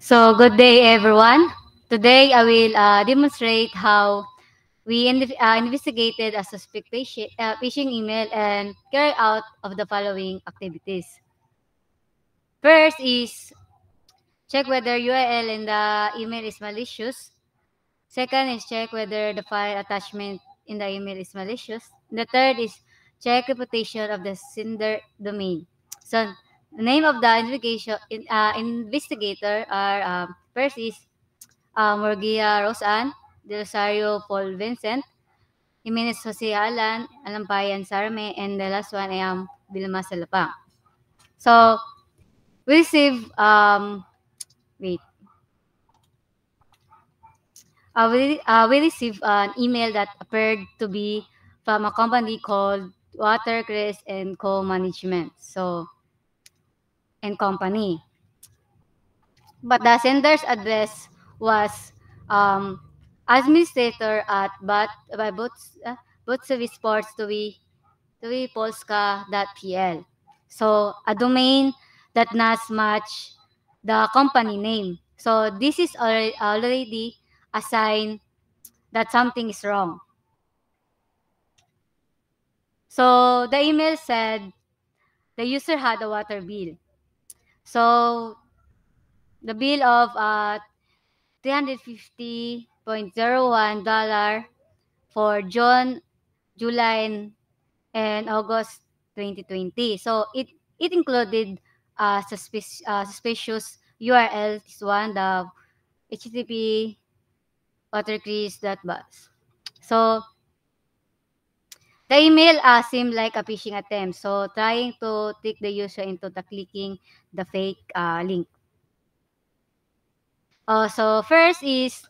So, good day, everyone. Today, I will demonstrate how we investigated a suspect phishing email and carry out of the following activities. First is check whether URL in the email is malicious. Second is check whether the file attachment in the email is malicious. The third is check reputation of the sender domain. So, the name of the investigator are first is Morgia Rosan, De Rosario Paul Vincent, Jimenez Jose Alan, Alampayan Sarme, and the last one I am Vilma Salapang. So, we receive, wait, we receive an email that appeared to be from a company called Watercrest and Co. Management, so, and Company. But the sender's address was administrator at Butsovi Sports to Polska.pl. So a domain that does match the company name. So this is already a sign that something is wrong. So the email said the user had a water bill. So the bill of $350.01 for June, July, and August 2020. So it included suspicious URL. This one, the http watercrease.buzz. So the email seemed like a phishing attempt. So trying to trick the user into clicking the fake link. So first is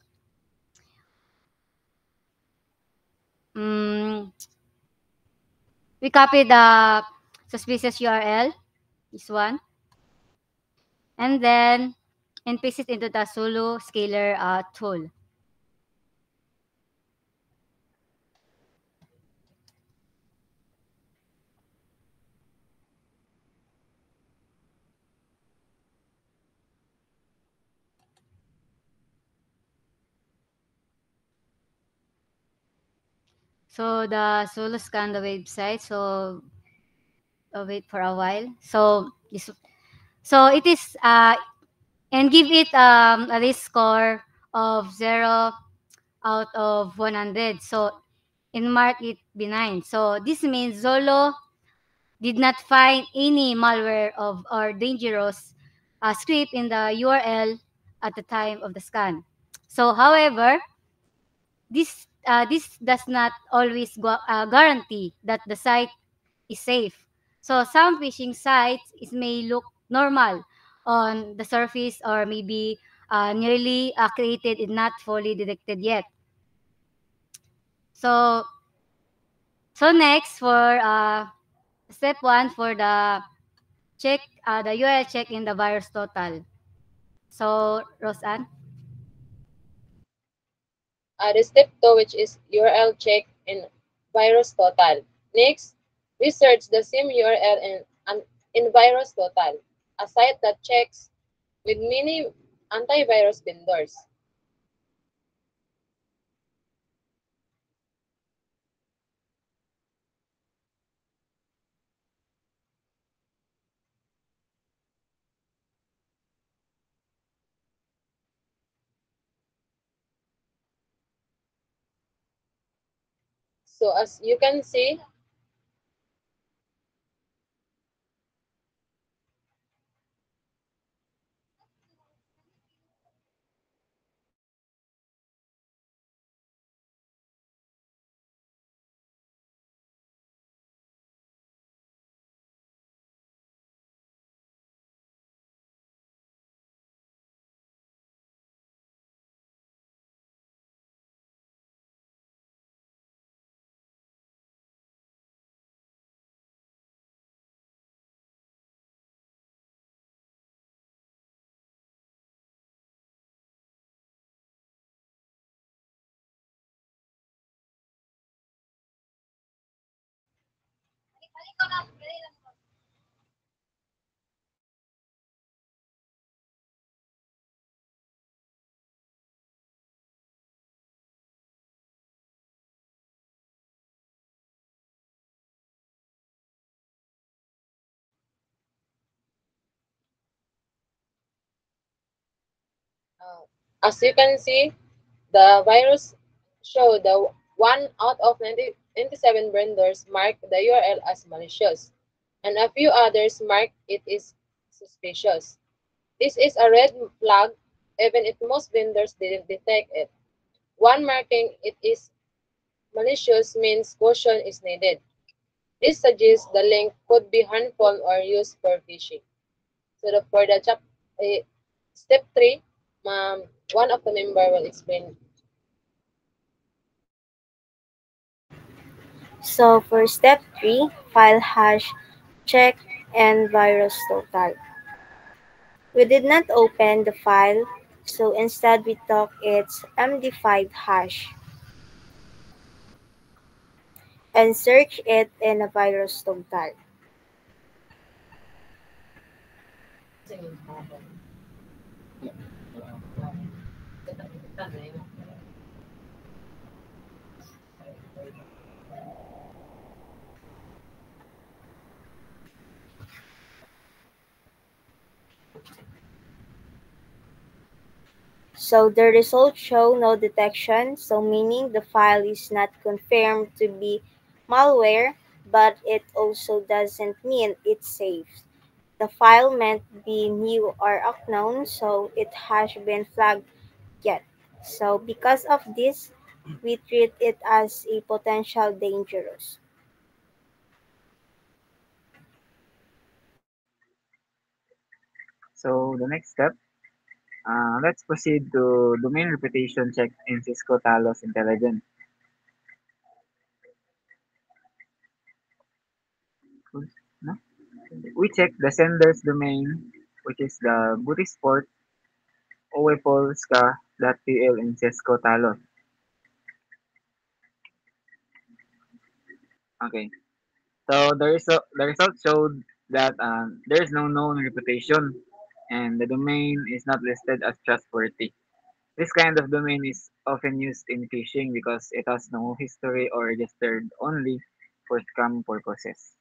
um, we copy the suspicious URL, this one, and then and paste it into the Zulu scaler tool. So the Zulu scan the website. So wait for a while. So it is and give it a risk score of 0 out of 100. So and mark it benign. So this means Zolo did not find any malware of or dangerous script in the URL at the time of the scan. So, however, this does not always guarantee that the site is safe. So, some phishing sites may look normal on the surface or maybe nearly created and not fully detected yet. So, so next for step one for the check the URL check in the virus total. So, Roseanne? The step 2, which is URL check and virus total. Next, we search the same URL in virus total, a site that checks with many antivirus vendors. So as you can see, As you can see, the virus show the 1 out of 97 vendors mark the URL as malicious, and a few others mark it is suspicious. This is a red flag even if most vendors didn't detect it. One marking it is malicious means caution is needed. This suggests the link could be harmful or used for phishing. So for the step 3, one of the member will explain. So for step 3, file hash check and virus total. We did not open the file, so instead we took its MD5 hash and search it in a virus total. So the results show no detection, so meaning the file is not confirmed to be malware, but it also doesn't mean it's safe. The file might be new or unknown, so it has been flagged yet. So because of this, we treat it as a potential dangerous. So the next step, let's proceed to domain reputation check in Cisco Talos Intelligence. No? We check the sender's domain, which is the Butisport owepolska.pl in Cisco Talos. Okay. So the result showed that there is no known reputation and the domain is not listed as trustworthy. This kind of domain is often used in phishing because it has no history or registered only for scam purposes.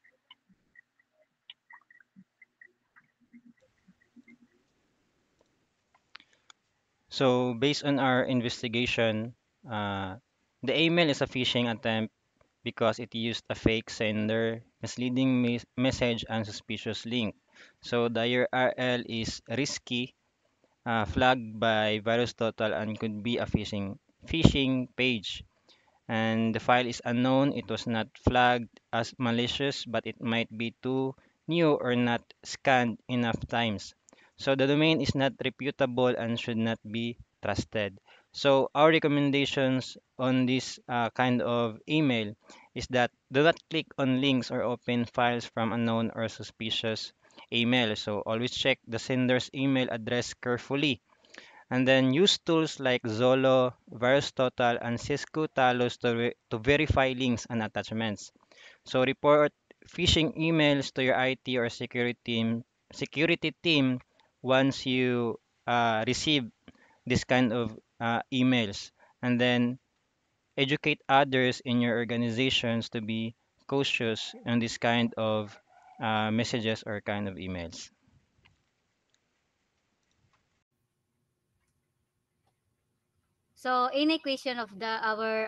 So, based on our investigation, uh, the email is a phishing attempt because it used a fake sender, misleading message, and suspicious link. So, the URL is risky, flagged by VirusTotal, and could be a phishing page. And the file is unknown. It was not flagged as malicious, but it might be too new or not scanned enough times. So the domain is not reputable and should not be trusted. So our recommendations on this kind of email is that do not click on links or open files from unknown or suspicious email. So always check the sender's email address carefully, and then use tools like Zolo, VirusTotal, and Cisco Talos to verify links and attachments. So report phishing emails to your IT or security team once you receive this kind of emails, and then educate others in your organizations to be cautious on this kind of messages or kind of emails. So any question of the our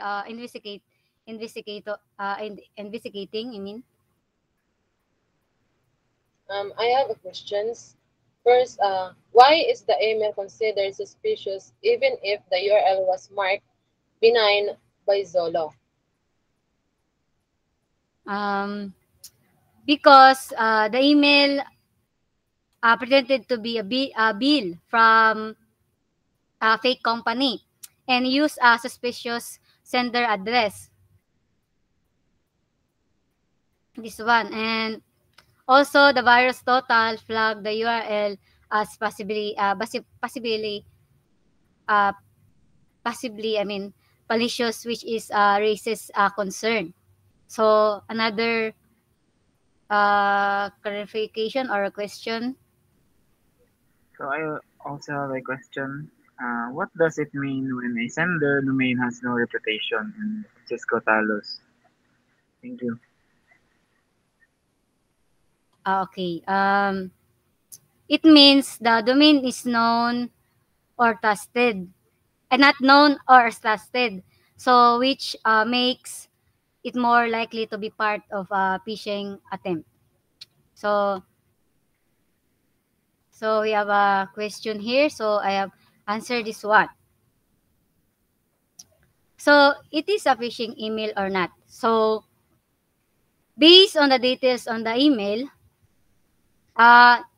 investigating, I mean. I have a questions. First, why is the email considered suspicious even if the URL was marked benign by Zolo? Um, because the email pretended to be a bill from a fake company and use a suspicious sender address. This one. And also, the virus total flagged the URL as uh, possibly, I mean, malicious, which is a racist concern. So, another clarification or a question. So I also have a question. What does it mean when a sender domain has no reputation in Cisco Talos? Thank you. Okay. It means the domain is known or trusted. and not known or trusted. So which makes it more likely to be part of a phishing attempt. So we have a question here. So I have answered this one. So it is a phishing email or not? So based on the details on the email,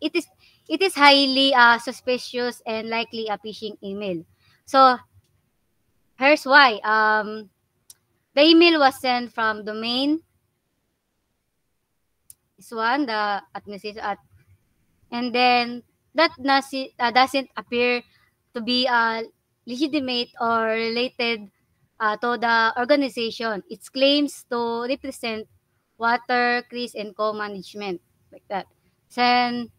it is highly suspicious and likely a phishing email. So here's why. The email was sent from domain. This one, the administration at, and then that doesn't appear to be legitimate or related to the organization. It claims to represent water, crease, and co-management, like that. And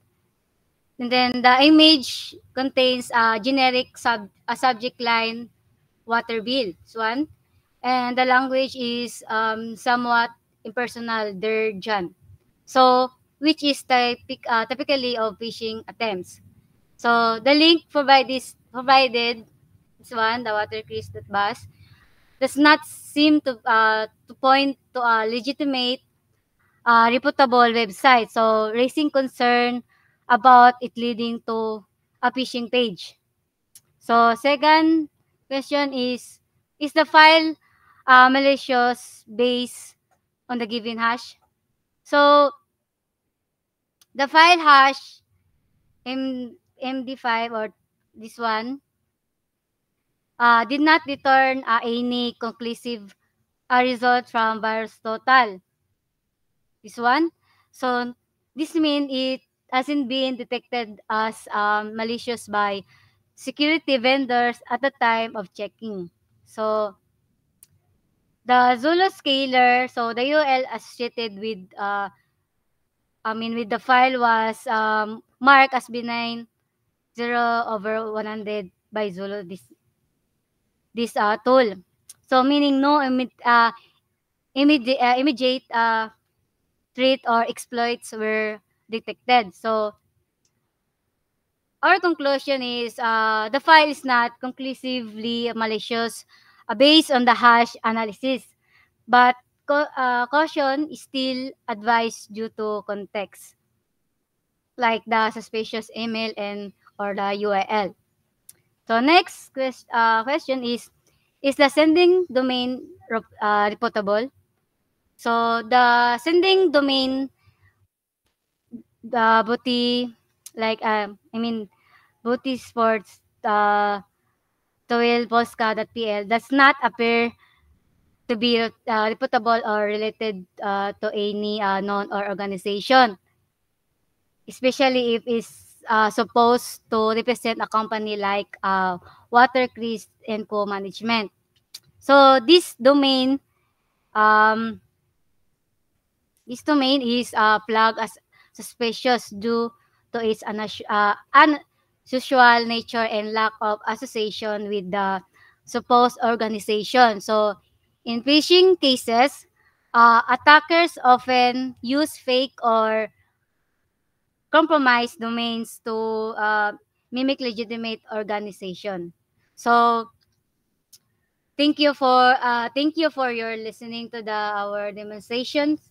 then the image contains a generic subject line, water bill. This one. And the language is somewhat impersonal, dear John. So, which is typically of phishing attempts. So, the link provided, this one, the watercrease.bus, does not seem to point to a legitimate, reputable website. So, raising concern about it leading to a phishing page. So, second question is the file malicious based on the given hash? So, the file hash MD5 or this one did not return any conclusive result from VirusTotal. This one. So, this means it hasn't been detected as malicious by security vendors at the time of checking. So, the Zulu scaler, so the URL associated with with the file was marked as benign 0/100 by Zulu this tool. So meaning no immediate threat or exploits were detected. So our conclusion is the file is not conclusively malicious based on the hash analysis, but caution is still advised due to context, like the suspicious email and or the URL. So next question is the sending domain reportable? So the sending domain, the booty, like booty sports, toilpolska.pl does not appear to be reputable or related to any known or organization, especially if it's supposed to represent a company like Watercrease and Co-Management. So um, this domain is flagged as suspicious due to its unusual nature and lack of association with the supposed organization. So, in phishing cases, attackers often use fake or compromised domains to mimic legitimate organization. So, thank you for your listening to our demonstrations.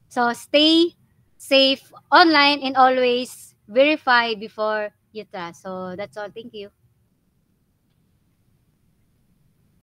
So stay safe online and always verify before you trust. So that's all. Thank you.